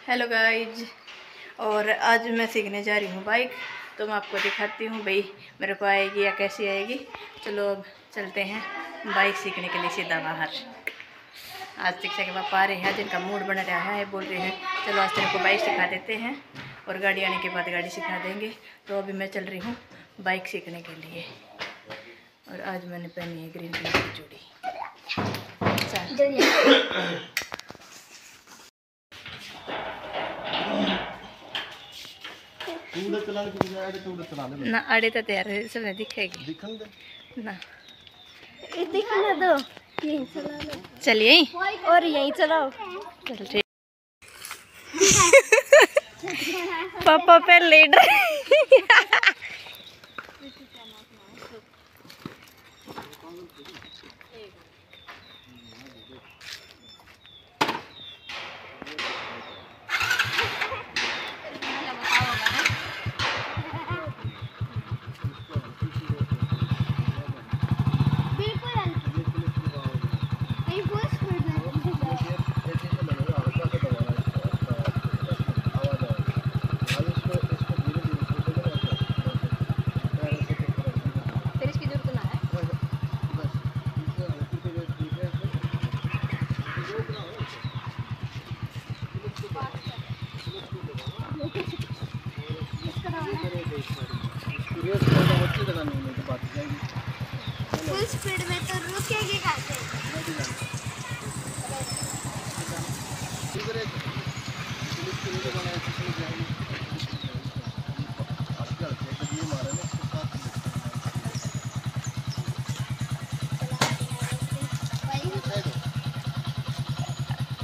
Hello guys. और आज मैं सीखने जा रही हूँ बाइक, तो मैं आपको दिखाती हूँ भाई मेरे को आएगी या कैसी आएगी। चलो अब चलते हैं बाइक सीखने के लिए सीधा बाहर। आज शिक्षा के पापा आ रहे हैं, जिनका मूड बन रहा है, बोल रहे हैं चलो आज तेरे को बाइक सिखा देते हैं और गाड़ी आने के बाद गाड़ी सिखा देंगे। तो अभी मैं चल रही हूँ बाइक सीखने के लिए। और आज मैंने पहनी है ग्रीन कलर की चूड़ी। ना आड़े तो तैयार है, सब दिखेगी ना। दिखने दो, यहीं चला लो। चलिए और यहीं चलाओ। चल ठीक। पापा पे लीडर। फुल स्पीड में तो रुकेगी कैसे?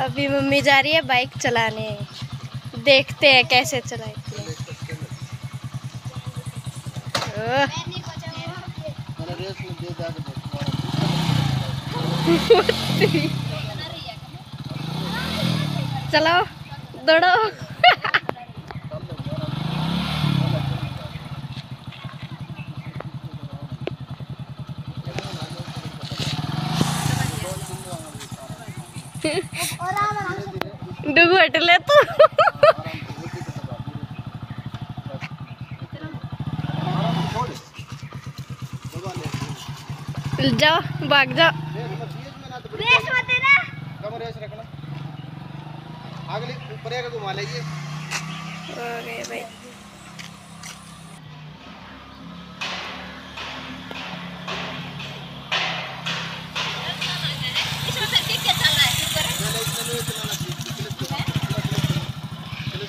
अभी मम्मी जा रही है बाइक चलाने, देखते हैं कैसे चलाती है। चलो दौड़ो। डुगु हट ले तो। जाओ भाग जाओ। रेस होते ना, कम रेस रखना, आगे ऊपर एक घुमा लेंगे। हो गए भाई।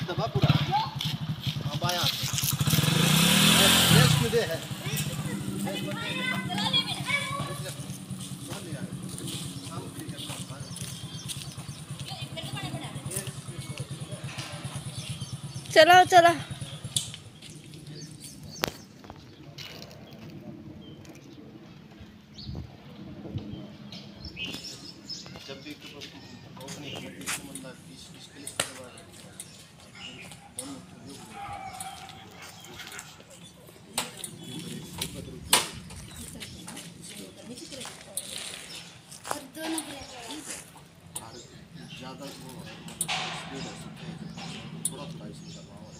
दबा पूरा, हाँ बायां रेस में दे है। चलो चलो। जब भी ज़्यादा स्पीड है, थोड़ा थोड़ा इसमें दबाव है।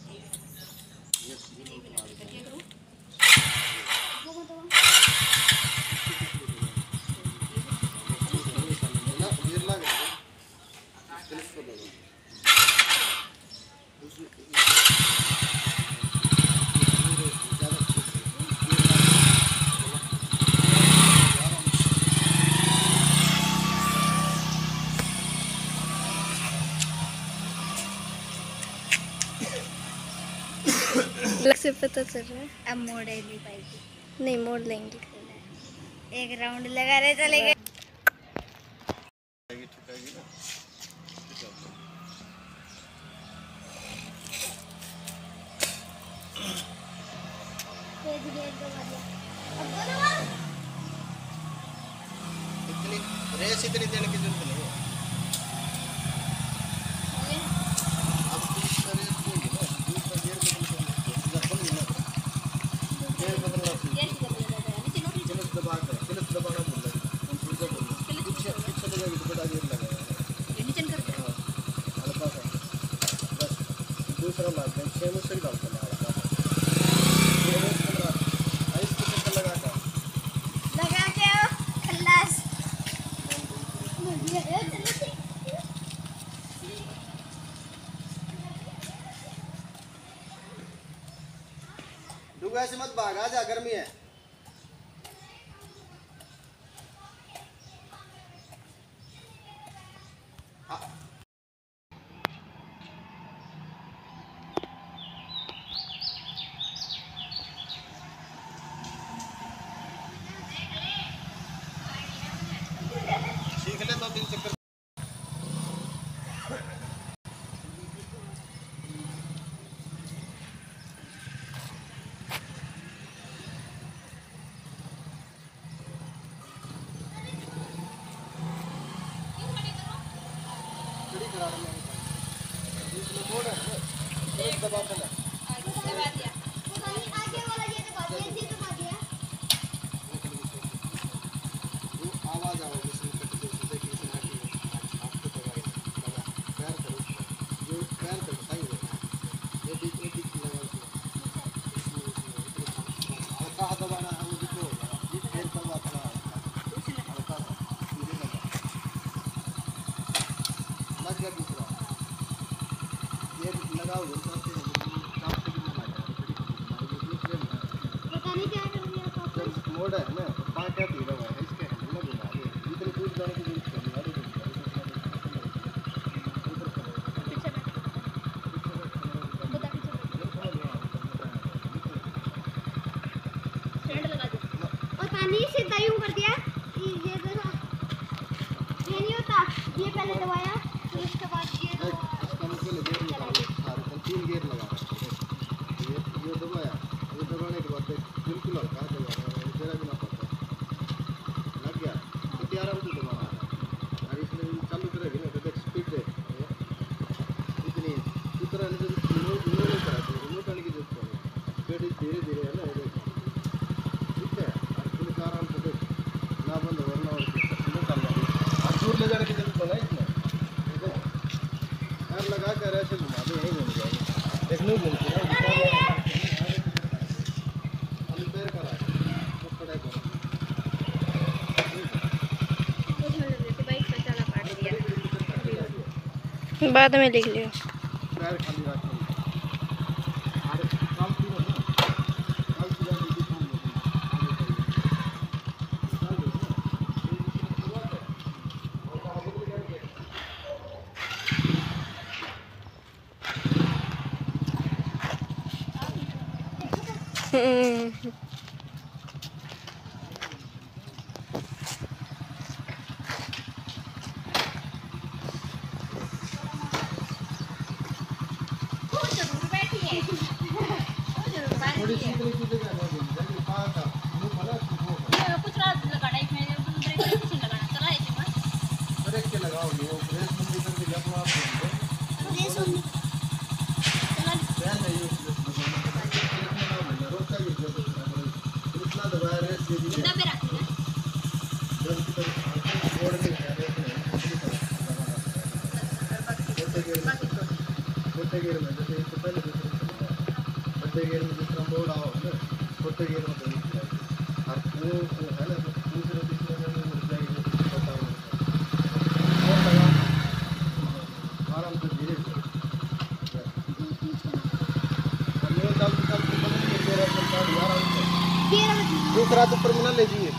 लग से पता चल रहा है। अब मोड़े नहीं पाएगी। नहीं मोड़ लेंगे। एक राउंड लगा रहे चले गए। इतनी रेस इतनी देने की जरूरत नहीं है। अब रेस होगी ना, दूसरा गियर बदलना, क्लच दबाना भूल गए, पीछे लगेगी तो बड़ा गियर लगेगा। हल्का सा बस दूसरा लाग गया सेम उससे डाल के लगा ये कैमरा आइस को चक्कर लगा का लगा के खल्लास डूबा ऐसे मत भाग आ जा गर्मी है सीख ले 2-3 चक्कर दबा देना दबा दिया आगे वाला ये दबा दिया ये दबा दिया वो आवाज आओगे इसमें कटते कटते की सुना की आपको दबाई लगा पैर करो जो पैर पे बताइए ये बीच में लगा उसमें हल्का हाथ दबाना है मुझे तो ये पैर पर बात रहा हल्का सा मुझे लग गया दूसरा ये लगाओ मोड़ है ना पाँच क्या तीर है इसके हम लोग घुमा दे इतनी दूर जाने की जरूरत नहीं है और पानी सीधा यूं कर दिया ये नहीं होता ये पहले दबाया फिर उसके बाद ये इसका मुझे गेयर निकाल सारे 3 गेयर लगा ये दबाया ये दबाने के बाद बिल्कुल हल्का दबाना जरा भी ना पड़ता लग गया तो तैयार हो दबाना और इसमें चालू करेगी ना तो देख स्पीड है इतनी दूसरा नहीं नहीं करा रिमोट आने की जरूरत नहीं स्पीड धीरे धीरे है ना ये ठीक है और पुलिस आराम से देख ना बंद वरना और निकाल जाएगी और दूर ले जाने की जरूरत नहीं इसमें यार लगा कर ऐसे घुमा दे यहीं घूम जाएगी देख नहीं घूमती ना हम पैर करा तो खड़े करो बाद में लिख लियो पैर खाली रख अरे काम की ना काम की जल्दी काम थोड़ी सी तरीके से करना है जल्दी पास आ मुंह भला वो कुछ रात लगाना इसमें ब्रेक नहीं लगाना चला है इसमें ब्रेक के लगाओ वो ब्रेक बंद करके जब आप ये सुन बैन नहीं रोक का यूज करो इतना दबाया रेस दे दीजिए दबे रखना जब तक बोर्ड में है रेस में छोटे गियर में जैसे इससे पहले बड़े गियर में जिस तरह बोर्ड आओ ना छोटे गियर में देनी चाहिए और वो है ना दूसरे तीसरे में मिल जाएगी पता हो आराम से धीरे धीरे दूसरा तो ऊपर में ना लीजिए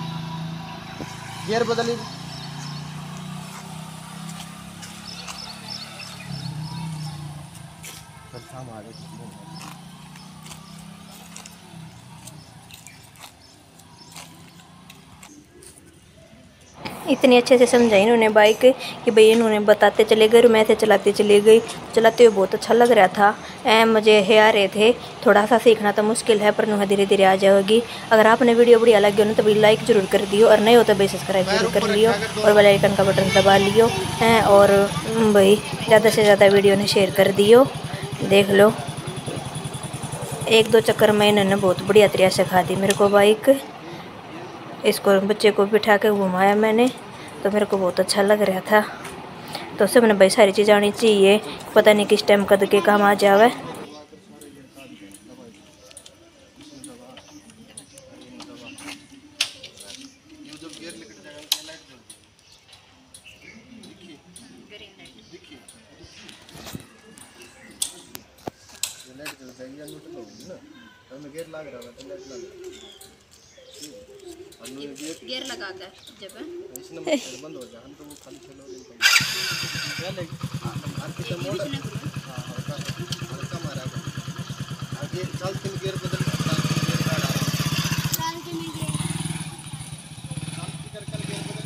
गियर बदल लीजिए इतनी अच्छे से समझाई इन्होंने बाइक कि भाई इन्होंने बताते चले गए और मैं ऐसे चलाते चले गई चलाते हुए बहुत अच्छा लग रहा था। मुझे है आ रहे थे थोड़ा सा सीखना तो मुश्किल है पर नुहा धीरे धीरे आ जाएगी। अगर आपने वीडियो बढ़िया लगी हो ना तो भाई लाइक जरूर कर दियो और नहीं हो तो भाई सब्सक्राइब जरूर कर लियो और बेल आइकन का बटन दबा लियो और भाई ज़्यादा से ज़्यादा वीडियो ने शेयर कर दियो। देख लो 1-2 चक्कर में इन्होंने बहुत बढ़िया तरीका सिखा दी मेरे को बाइक। इसको बच्चे को बिठा के घुमाया मैंने तो मेरे को बहुत अच्छा लग रहा था। तो सबने भाई सारी चीज़ आनी चाहिए, पता नहीं किस टाइम कद के काम आ जावे। जाएगी या न्यूट्रल होगी ना, तो हमें गेयर लग रहा है तो लेट लग रहा है गियर लगाता है जब इसने बंद हो जाए हम तो वो खाली चलो क्या लेकिन आर के मोड़ हां हल्का मारा आगे चल 3 गियर बदल डाल के नहीं गए कर गियर बदल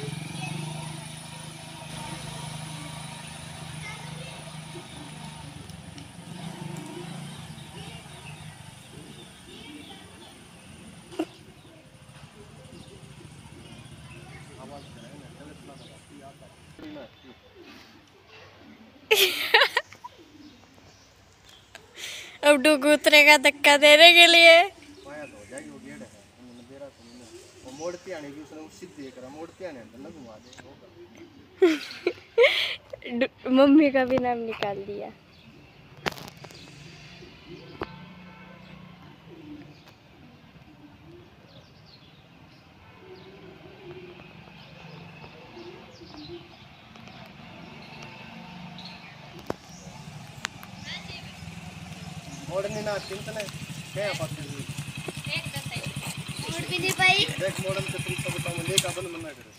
अब डूगू उतरेगा धक्का देने के लिए। पाया तो हो जाएगी वो गेड़ है उन्होंने दे रहा था वो मोड़ती आने की उसने सीधे करा मोड़ती आने अंदर ना घुमा दे मम्मी का भी नाम निकाल दिया। मोड़नी ना चिंता नहीं क्या बात कर रही मोड़ भी नहीं पाई। देख मॉडल से तुम सब बताओ ले का बंद मना करो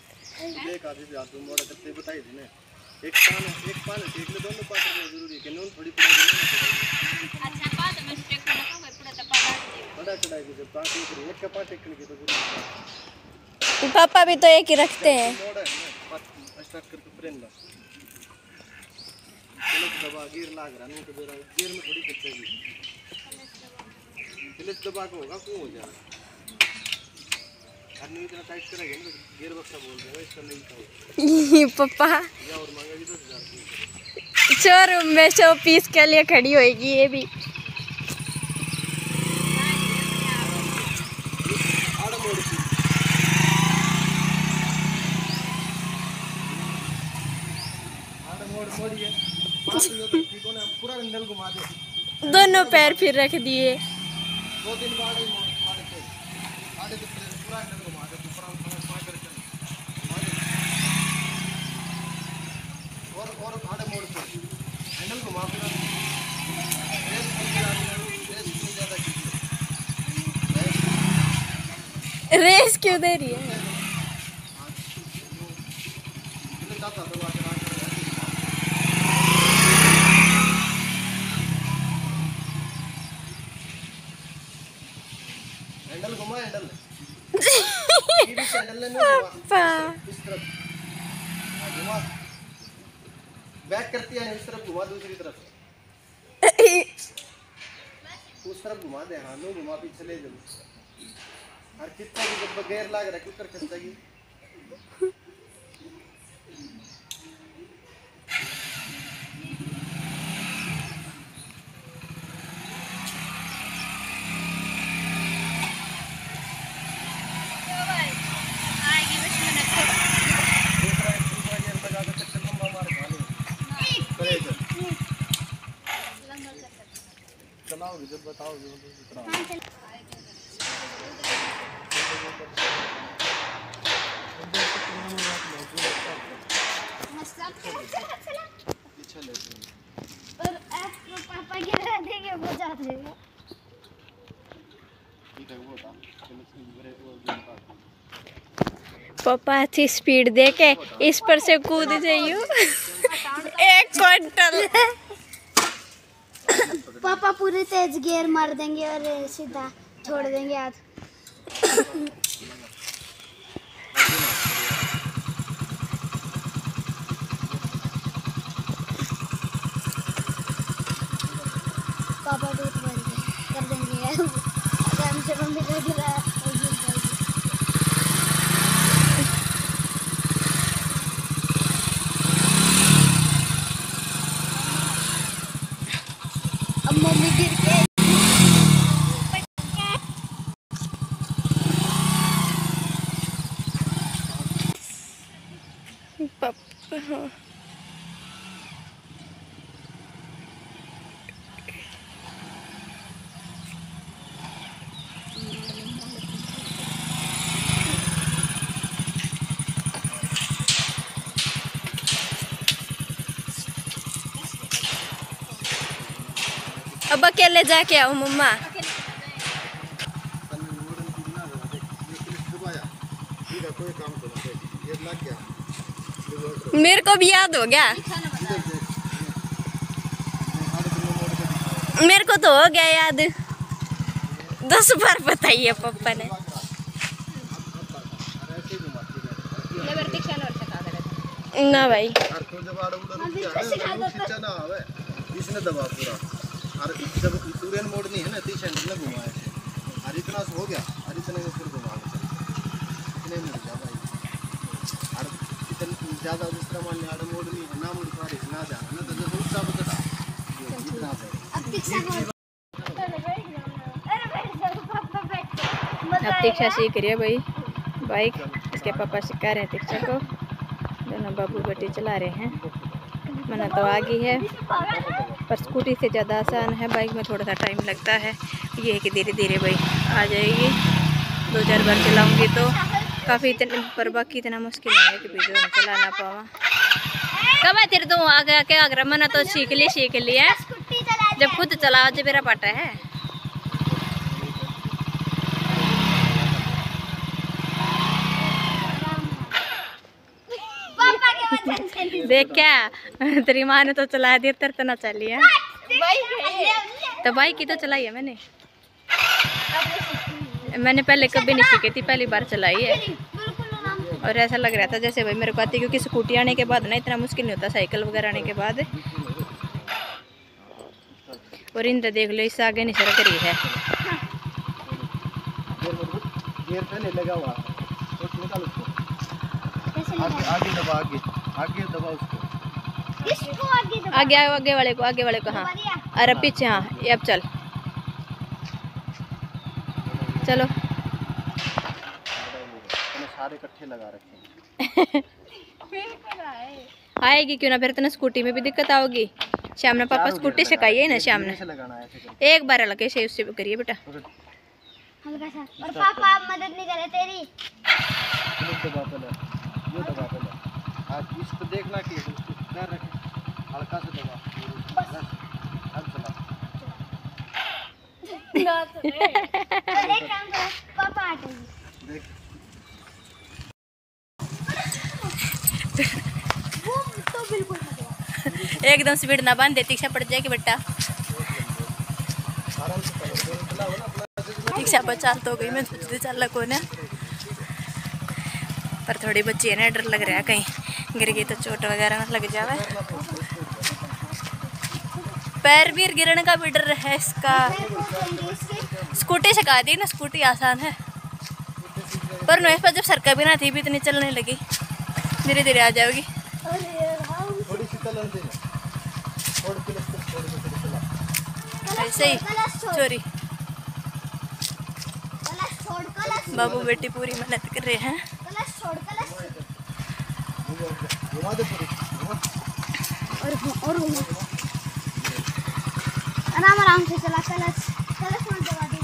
ले का भी आप मॉडल करते बताई थी ना एक पान एक ले दोनों पास में जरूरी है कि नून थोड़ी पड़ी अच्छा बाद में स्टेक करना होगा पूरा तपा बड़ा चढ़ाई की जब पास एक का पास टेकने की तो जरूरी पापा भी तो एक ही रखते हैं। मोड़ है ना स्टार्ट करके फ्रेन ला चलो दबा गियर लाग रहा नहीं तो गियर में थोड़ी कच्चेगी क्लच दबा के होगा क्यों हो जाएगा नहीं इतना टाइट करेंगे ना गियर बक्सा बोल देगा इसका नहीं था पापा या और मांगेगी 10,000 शोरूम में 100 पीस के लिए खड़ी होएगी ये भी। आड़ मोड़ की आड़ मोड़ मोड़िए पास यो तो ठीक है पूरा रंगल घुमा दे दोनों पैर फिर रख दिए। 2-3 बार ही मोड़ के आड़े तो पूरा रंगल घुमा दे पूरा पास करके और आड़े मोड़ पे हैंडल घुमा पूरा रेस ज्यादा कीजिए रेस क्यों दे रही है? हैंडल घुमा हैंडल हैंडल लेने घुमा इस तरफ घुमा बैक करती है इस तरफ घुमा दूसरी तरफ उस तरफ घुमा दे हाँ नो घुमा पीछे ले जाओ और कितना भी जब गैर लाग रहा है क्यों कर खिंचेगी चलाओगे जब बताओगे और आप पापा गिरा देंगे वो जा देगा। ठीक है वो था पापा अच्छी स्पीड दे के इस पर से कूद जाइयो 1 क्विंटल। पापा पूरे तेज गियर मार देंगे और सीधा छोड़ देंगे हाथ। पापा दूध कर देंगे आराम से मम्मी को गिरा अब मम्मी गिर के अब अकेले जाके आओ मम्मा। कोई काम तो ये लग गया। मेरे को भी याद हो गया, मेरे को तो हो गया याद। 10 बार बताइए पापा ने। ना भाई इसने दबा पूरा और जब सूर्यन मोड़ नहीं है ना तो सेंटर में घुमाया और इतना हो गया और इतने में फिर घुमा इतने में जा भाई और इतने ज़्यादा दूसरा मान लिया मोड़ नहीं है ना मोड़ पार ना जाना ना तो दूसरा बता इतना अब दीक्षा सीख रही है भाई बाइक, इसके पापा सिखा रहे हैं दीक्षा को। दोनों बाबू बेटी चला रहे हैं। मना तो आ गई है पर स्कूटी से ज़्यादा आसान है, बाइक में थोड़ा सा टाइम लगता है। ये है कि धीरे धीरे भाई आ जाएगी। 2-4 बार चलाऊंगी तो काफ़ी इतने, पर बाकी इतना मुश्किल नहीं है कि वीडियो में चला ना पावा। कब है तेरे तो आगे आके आगरा मना तो सीख लिया जब खुद चला आज मेरा पाटा है। देख क्या तेरी माँ ने तो चला दिया, तेरे तो ना चली है। तो बाइक की तो चलाई है मैंने पहले कभी नहीं सीखी थी, पहली बार चलाई है। और ऐसा लग रहा था जैसे भाई मेरे को आती, क्योंकि स्कूटी आने के बाद ना इतना मुश्किल नहीं होता, साइकिल वगैरह आने के बाद। और इंद्र देख लो इससे आगे नहीं सरक रही है। लगा हुआ आगे दबा आगे दबा उसको आगे वाले को हाँ, अरे पीछे हाँ। ये अब चल चलो सारे इकट्ठे लगा रखे आएगी क्यों ना, फिर तो ना स्कूटी में भी दिक्कत आओगी। शाम ने पापा स्कूटी सिखाई है ना, शाम ने एक बार लगे से उससे करिए बेटा। और पापा मदद नहीं करे तेरी। इसको देखना कि हल्का से दबा पापा तो बिल्कुल एकदम स्पीड ना बांध दे, दीक्षा पड़ जाएगी बेटा। दीक्षा पर चाल तो गई, मैं सोचती चल को ना, पर थोड़ी बच्ची है ना, डर लग रहा है कहीं गिर गई तो चोट वगैरह ना लग जावे। पैर भी गिरने का भी डर है इसका। स्कूटी सिखा दी ना, स्कूटी आसान है पर इस पर जब सरका भी ना थी भी इतनी चलने लगी, धीरे धीरे आ जाओगी। ऐसे ही चोरी बाबू बेटी पूरी मेहनत कर रहे हैं। आराम से चला, कलश मत दबा दे।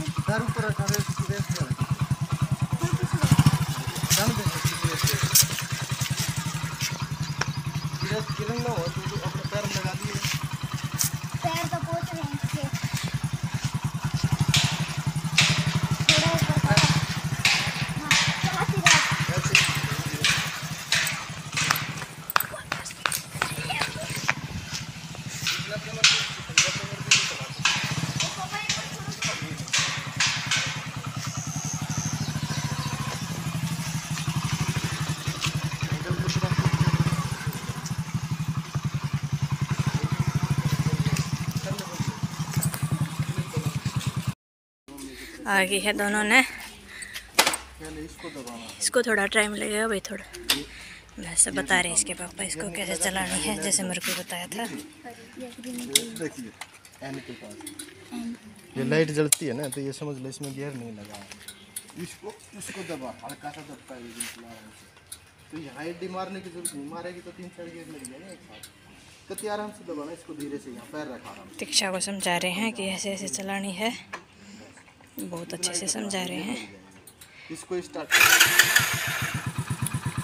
पैर तो पोंछ रहे हैं इसके। थोड़ा ऊपर हाँ, चला सीधा। आगे है दोनों ने, इसको थोड़ा टाइम लगेगा भाई, थोड़ा वैसे बता रहे हैं इसके पापा इसको कैसे चलानी है, जैसे मेरे को बताया था। ये लाइट जलती है ना तो ये समझ लो इसमें गियर नहीं लगा है। इसको दबा हल्का सा दबका है तो ये हाइट डी मारने की जरूरत नहीं, मारेगी तो 3-4 गियर लग जाएगा एक साथ। तो आराम से दबाना, इसको धीरे से यहाँ पैर रखा आराम से। दीक्षा को समझा रहे हैं कि ऐसे ऐसे चलानी है, बहुत अच्छे से समझा रहे हैं। इसको स्टार्ट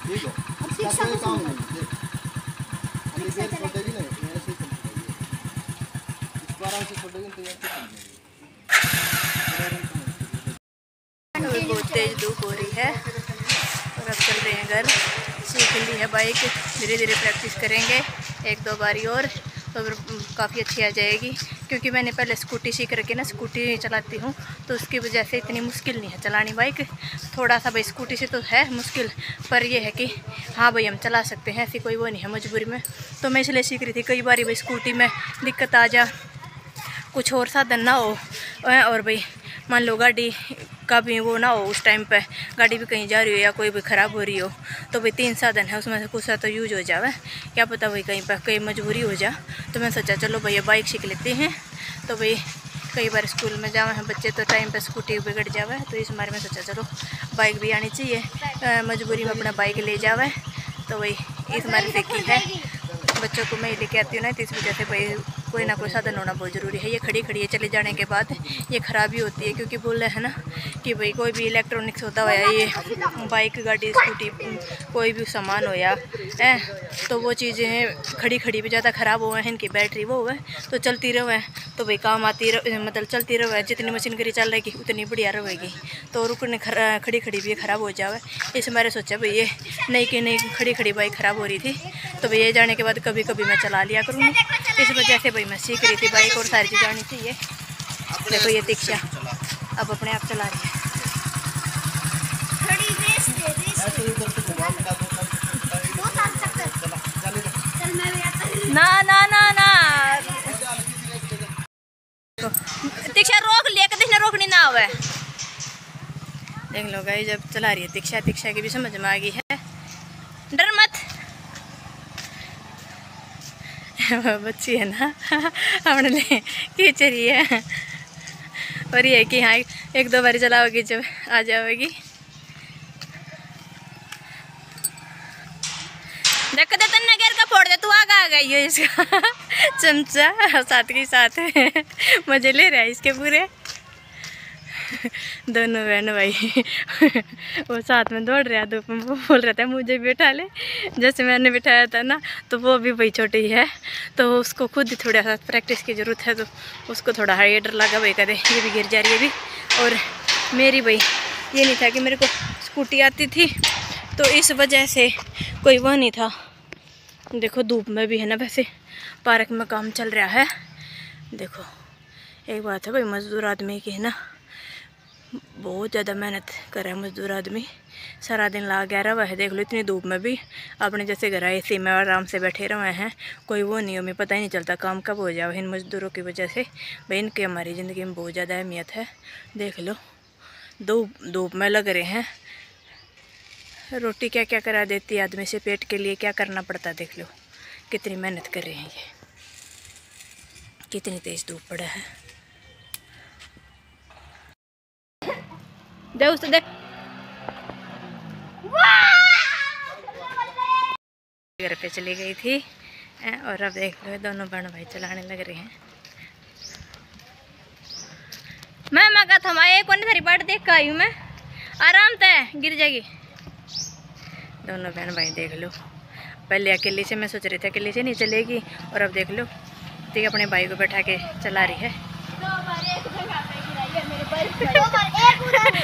ठीक है, इसका कोई काम नहीं है। हम गियर छोड़ देगी ना ऐसे ही चलती है। इसको आराम से छोड़ेगी तो यार अभी बहुत तेज धूप हो रही है और अब चल रहे हैं घर। सीख ली है बाइक, धीरे धीरे प्रैक्टिस करेंगे 1-2 बारी और तो फिर काफ़ी अच्छी आ जाएगी। क्योंकि मैंने पहले स्कूटी सीख रखी ना, स्कूटी चलाती हूँ तो उसकी वजह से इतनी मुश्किल नहीं है चलानी बाइक। थोड़ा सा भाई स्कूटी से तो है मुश्किल, पर ये है कि हाँ भाई हम चला सकते हैं, ऐसी कोई वो नहीं है मजबूरी में। तो मैं इसलिए सीख रही थी। कई बार भाई स्कूटी में दिक्कत आ जा, कुछ और साधन ना हो और भाई मान लो गाड़ी का भी वो ना हो, उस टाइम पे गाड़ी भी कहीं जा रही हो या कोई भी ख़राब हो रही हो तो भाई 3 साधन है, उसमें से कुछ सा तो यूज हो जावे, क्या पता भाई कहीं पर कहीं मजबूरी हो जा। तो मैं सोचा चलो भैया बाइक सीख लेते हैं। तो भाई कई बार स्कूल में जावे हैं बच्चे तो टाइम पे स्कूटी बिगड़ जावे, तो इस बारे में सोचा चलो बाइक भी आनी चाहिए, मजबूरी में अपना बाइक ले जावे। तो भाई इस बारे सीखी है, बच्चों को मैं लेके आती हूँ ना, तो इस वजह से भाई कोई ना कोई साधन होना बहुत ज़रूरी है। ये खड़ी खड़ी चले जाने के बाद ये ख़राबी होती है, क्योंकि बोल रहे हैं ना कि भाई कोई भी इलेक्ट्रॉनिक्स होता है, ये बाइक गाड़ी स्कूटी कोई भी सामान हो या तो वो चीज़ें खड़ी खड़ी भी ज़्यादा ख़राब हुए हैं, इनकी बैटरी वो हुए तो चलती रहे तो भाई काम आती मतलब चलती रहे, जितनी मशीनरी चल रहेगी उतनी बढ़िया रहेगी। तो रुकने खड़ी खड़ी भी ख़राब हो जाए, इस बारे सोचा भाई ये नई की नई खड़ी खड़ी बाइक ख़राब हो रही थी तो भाई ये जाने के बाद कभी कभी मैं चला लिया करूँगी। इस वजह से भाई मैं सीख रही थी बाइक और सारी चीज़ें आनी चाहिए। देखो ये दीक्षा अब अपने आप चला रही है। ना ना ना ना दीक्षा रोक लिया, किसी ने रोकनी ना हुआ। देख लो गाइस जब चला रही है दीक्षा, दीक्षा की भी समझ में आ गई है, डर मत बच्ची है ना अपने लिए खींच रही है। और ये कि हाँ 1-2 बारी चलाओगी जब आ जाओगी। देख दे तन्ने घेर का फोड़ दे, तू आगे आ गई है इसका चमचा साथ के साथ मजे ले रहा है इसके पूरे दोनों बहन भाई वो साथ में दौड़ रहा है धूप में। वो बोल रहा था मुझे भी बैठा ले, जैसे मैंने बिठाया था ना तो वो भी भाई छोटी है तो उसको खुद ही थोड़ा सा प्रैक्टिस की ज़रूरत है, तो उसको थोड़ा हाई डर लगा भाई कदे ये भी गिर जा रही है अभी। और मेरी भाई ये नहीं था कि मेरे को स्कूटी आती थी तो इस वजह से कोई वो नहीं था। देखो धूप में भी है ना, वैसे पार्क में काम चल रहा है। देखो एक बात है भाई मज़दूर आदमी की है ना, बहुत ज़्यादा मेहनत कर रहा है मज़दूर आदमी, सारा दिन ला गया रहा है। देख लो इतनी धूप में भी अपने जैसे घर एसी में आराम से बैठे रहे हैं, कोई वो नहीं, हमें पता ही नहीं चलता काम कब हो जाए इन मज़दूरों की वजह से। भाई इनकी हमारी ज़िंदगी में बहुत ज़्यादा अहमियत है। देख लो धूप में लग रहे हैं, रोटी क्या क्या करा देती है आदमी से, पेट के लिए क्या करना पड़ता है। देख लो कितनी मेहनत कर रहे हैं ये, कितनी तेज़ धूप पड़ा है। दे उस देख घर पे चली गई थी और अब देख लो दोनों बहन भाई चलाने लग रहे हैं। मैं कहा था मैं एक थारी बाट देख कर आई हूँ, मैं आराम से गिर जाएगी। दोनों बहन भाई देख लो, पहले अकेली से मैं सोच रही थी अकेली से नहीं चलेगी, और अब देख लो ठीक अपने भाई को बैठा के चला रही है।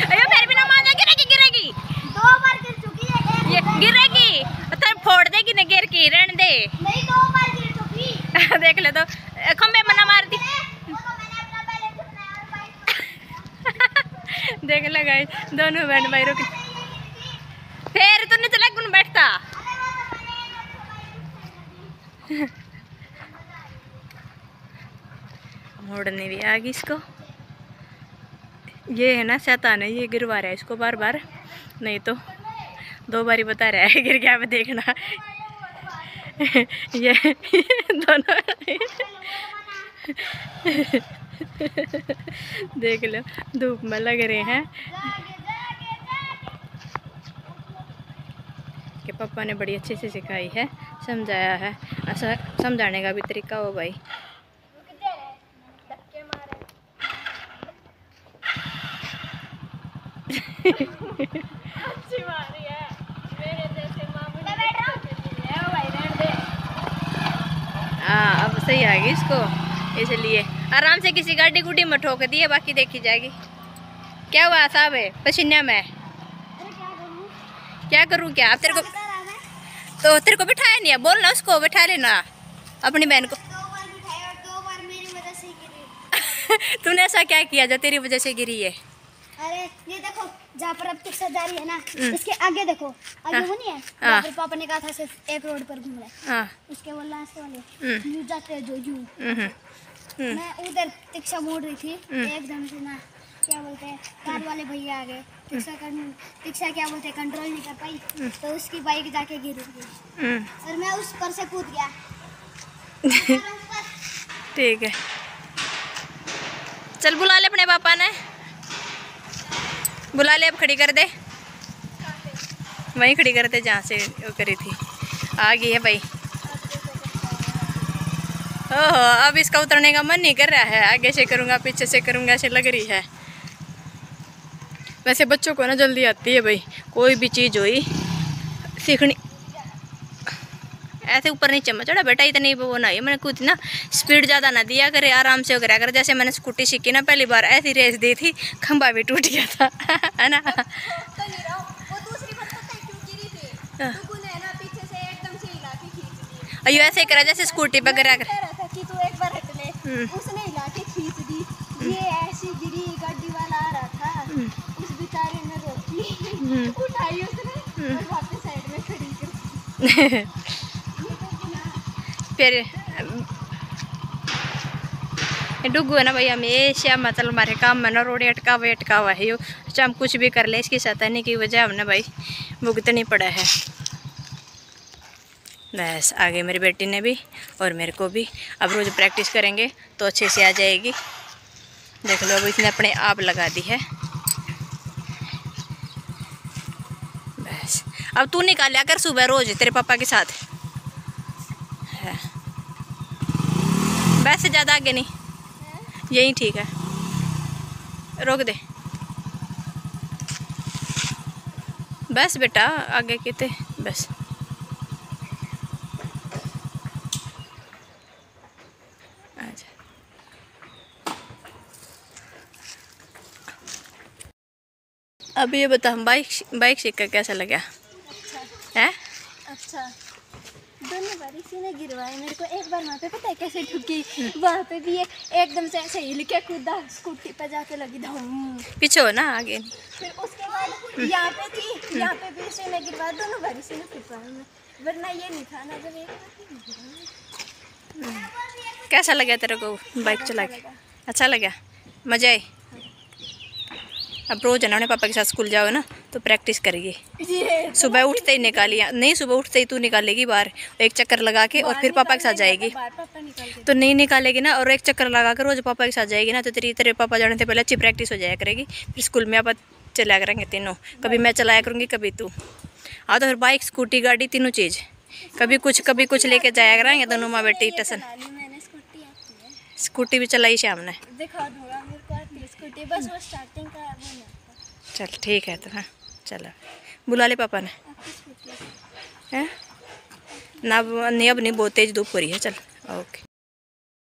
अरे फिर भी ना माना, गिरेगी 2 बार गिर चुकी है, ये गिरेगी तो फोड़ देगी ना, गिर की रहने दे। नहीं 2 बार गिर चुकी देख ले तो खंबे मना मार दी। देख लो गाइस दोनों बहन भाई रुक, फिर तो नहीं चला कौन बैठता। मोड़ने भी आ गई इसको, ये है ना शैतान है, ये गिरवा रहा है इसको बार बार, नहीं तो 2 बारी बता रहा है गिर गया पे देखना। ये दोनों देख लो धूप में लग रहे हैं कि पापा ने बड़ी अच्छे से सिखाई है, समझाया है, ऐसा समझाने का भी तरीका हो भाई। हाँ अब सही आ गई इसको, इसलिए आराम से किसी गाड़ी गुड्डी में ठोक दी है, बाकी देखी जाएगी। क्या हुआ साहब है पसीने में? क्या करूँ क्या? तेरे को तो तेरे को बिठाया नहीं है, बोल ना उसको बिठा लेना अपनी बहन को। 2 बार बिठाया और 2 बार मेरी वजह से गिरी। तूने ऐसा क्या किया जो तेरी वजह से गिरी है? अरे ये देखो जहाँ पर अब तिक्सा जा रही है ना, इसके आगे देखो, आगे वो नहीं है हाँ। फिर पापा ने कहा था सिर्फ एक रोड पर घूम रहे, हाँ। उसके वो लास्ट वाले यूं जाते हैं जो यूं। मैं उधर तिक्सा मोड़ रही थी, एकदम से ना क्या बोलते हैं कार वाले भैया आ गए, तिक्सा क्या बोलते हैं कंट्रोल नहीं कर पाई, तो उसकी बाइक जाके गिर गई और मैं उस पर से कूद गया। ठीक है, चल बुला ले अपने पापा ने, बुला ले। अब खड़ी कर दे, वहीं खड़ी कर दे जहाँ से वो करी थी। आ गई है भाई। ओहो, अब इसका उतरने का मन नहीं कर रहा है। आगे से करूँगा पीछे से करूँगा ऐसे लग रही है। वैसे बच्चों को ना जल्दी आती है भाई, कोई भी चीज़ हुई सीखनी। ऐसे ऊपर नीचे मत चढ़ा बेटा, इतनी वो ना है। मैंने कुछ ना स्पीड ज़्यादा ना दिया करे, आराम से करा कर। जैसे मैंने स्कूटी सीखी ना पहली बार, ऐसी रेस दी थी, खंबा भी टूट गया था है ना। अयो ऐसे करा जैसे स्कूटी पर करा कर। उसने हिला के खींच दी, ये ऐसी गिरी, गाड़ी वाला आ रहा था, उस बेचारे ने रोकी, उठाई उसने और वापस साइड में खड़ी कर दी। फिर डुगू है ना भाई, हमेशा मतलब हमारे काम में ना रोड अटका हुआ है। अच्छा हम कुछ भी कर ले, इसकी सताने की वजह हमने भाई भुगतनी पड़ा है। बस आगे मेरी बेटी ने भी और मेरे को भी। अब रोज़ प्रैक्टिस करेंगे तो अच्छे से आ जाएगी। देख लो अब इसने अपने आप लगा दी है। बस अब तू निकाल कर सुबह रोज़ तेरे पापा के साथ। वैसे ज़्यादा आगे नहीं, यही ठीक है। रोक दे बस बेटा, आगे किते बस। अच्छा अब ये बता, हम बाइक सीख कर कैसा लगा? है अच्छा, दोनों बार इसी ने गिरवाए मेरे को। एक बार वहाँ पे पता है कैसे ठुकी, वहाँ पे भी ये एकदम से ऐसे हिल के कूदा, स्कूटी पे जाके लगी धम। पीछे हो ना, आगे नहीं। फिर उसके बाद यहाँ पे थी, यहाँ पे भी इसी ने गिरवाया, दोनों बार इसी ने पिटवाया मैं, वरना ये नहीं था ना। जब एक बार कैसा लगा तेरे को बाइक चला के? अच्छा लगा, मज़ा आए? अब रोज़ है ना अपने पापा के साथ स्कूल जाओ ना तो प्रैक्टिस करिए। सुबह उठते ही निकालिए, नहीं सुबह उठते ही तू निकालेगी बाहर एक चक्कर लगा के, और फिर पापा के साथ जाएगी। तो नहीं निकालेगी ना, और एक चक्कर लगा कर रोज़ पापा के साथ जाएगी ना, तो तेरे पापा जाने से पहले अच्छी प्रैक्टिस हो जाया करेगी। फिर स्कूल में आप चलाया करेंगे तीनों, कभी मैं चलाया करूँगी कभी तू। हाँ तो फिर बाइक स्कूटी गाड़ी तीनों चीज़, कभी कुछ लेके जाया करेंगे दोनों माँ बेटी टसन। स्कूटी भी चलाई शाम ने, दिखा दूंगा मेरे को आती है स्कूटी, बस वो स्टार्टिंग का वो नहीं आता। चल ठीक है। तो हाँ चलो बुला ले पापा ने, हैं ना? नहीं अब नहीं, बहुत तेज धूप हो रही है। चल ओके।